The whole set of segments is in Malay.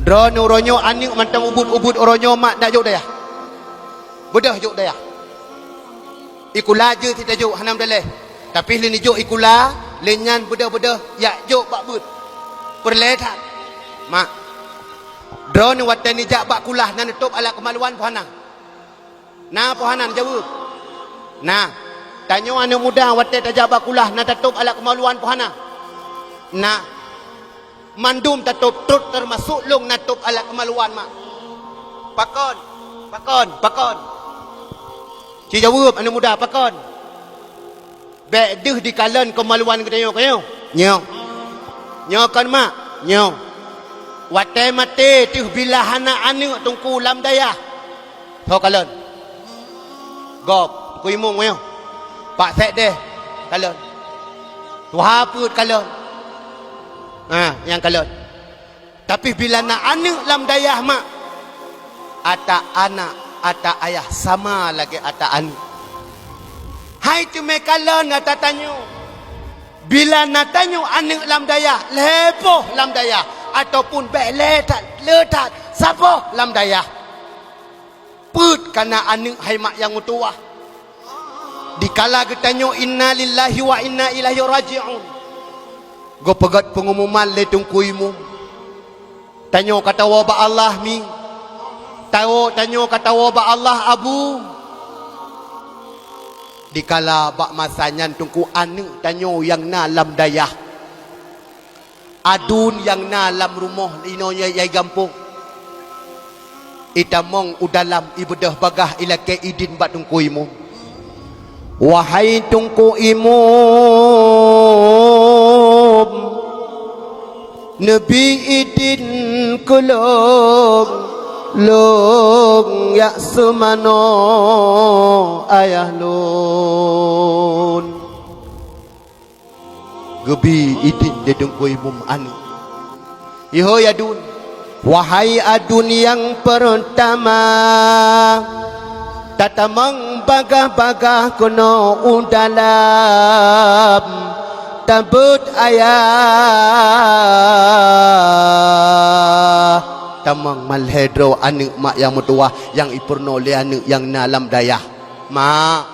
Drone uronyo anik mantang ubud-ubud uronyo mak dak juk daya. Bedah juk daya. Ikula je kita juk hanam daleh. Tapi lini juk ikula, lenyan bedah-bedah ya juk bak but. Perlehat. Mak. Drone watan ni jak bak kulah nan top ala kemaluan pohana. Na pohanan jawab. Nah, tanya anak muda watan tajak bak kulah nan top ala kemaluan pohana. Nah, mandum tatup trut termasuk long natup ala kemaluan mak. Pakon. Ci jawab anak muda pakon. Bek deh di kalan kemaluan kita kayo. Nyo kan mak. Nyo. Watai mate tuh bila hana anak tungku lam daya. Tho kalan. Gop ku imung kayo. Pak sek deh kalan. Tuha put kalan. Yang kalut. Tapi bila nak anak lam dayah mak, ata anak, ata ayah sama lagi ata anak. Hai cuma kalon ata tanyo. Bila nak tanyo anak lam dayah, lepoh lam dayah ataupun letat siapa lam dayah. Put kana anak hai mak yang utuah. Dikala getanyo inna lillahi wa inna ilaihi raji'un. Go pegat pengumuman le tungkuimu. Tanyo kata waba Allah mi. Tanyo kata waba Allah abu. Dikala bak masanya tungku anak tanyo yang na lam dayah. Adun yang na lam rumah inonya yai gampung. Itamong udalam ibedah bagah ilake idin bak tungkuimu. Wahai tungkuimu Nabi idin kulung long ya semano ayah lun gebi idin dedung imum anu iho adun wahai adun yang pertama tatamang bagah-bagah kono udalam tabut ayah tamang malhedro anak mak yang mutuah yang ipurno le anak yang nalam dayah mak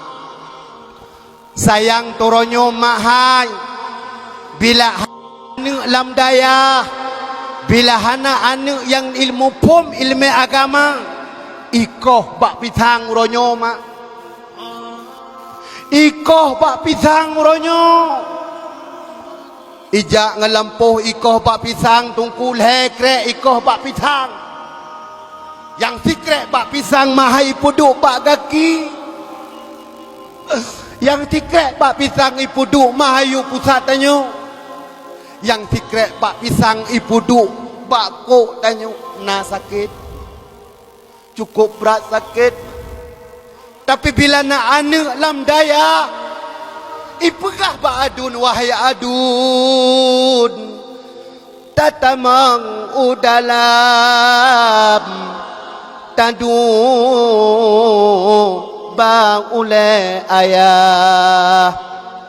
sayang toronyo mak hai bila anak lam dayah bila hana anak yang ilmu pom ilmu agama ikoh bak pisang ronyo mak ikoh bak pisang ronyo ijak ngelampuh ikoh bak pisang tungkul hekrek ikoh bak pisang yang sikrek bak pisang mahai puduk bak gaki yang sikrek bak pisang ipuduk mahayu pusat tanyo yang sikrek bak pisang ipuduk bak kok tanyo na sakit cukup berat sakit tapi bila nak anak lam daya ipegah ba adun wahai adun tatamang udalam tadu ba ule ayah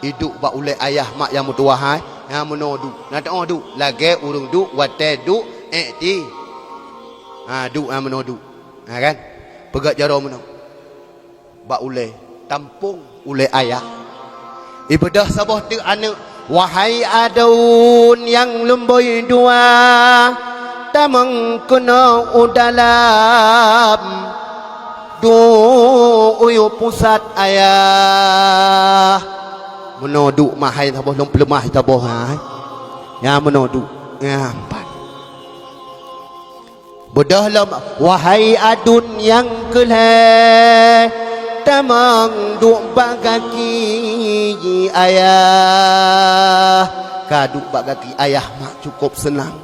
hidup ba ule ayah mak yang mutuah hai yang menodu nak du lagi urung du wate du ti du menodu kan pegat jaro meno ba ule tampung ule ayah ibadah sabah tu anak wahai adun yang lemboi dua tamang kena udalam du uyu pusat ayah menodu mahai sabah lom pelemah sabah hai ya menodu ya empat bedah lam wahai adun yang keleh tamang duk bagaki ayah kaduk bagaki ayah mak cukup senang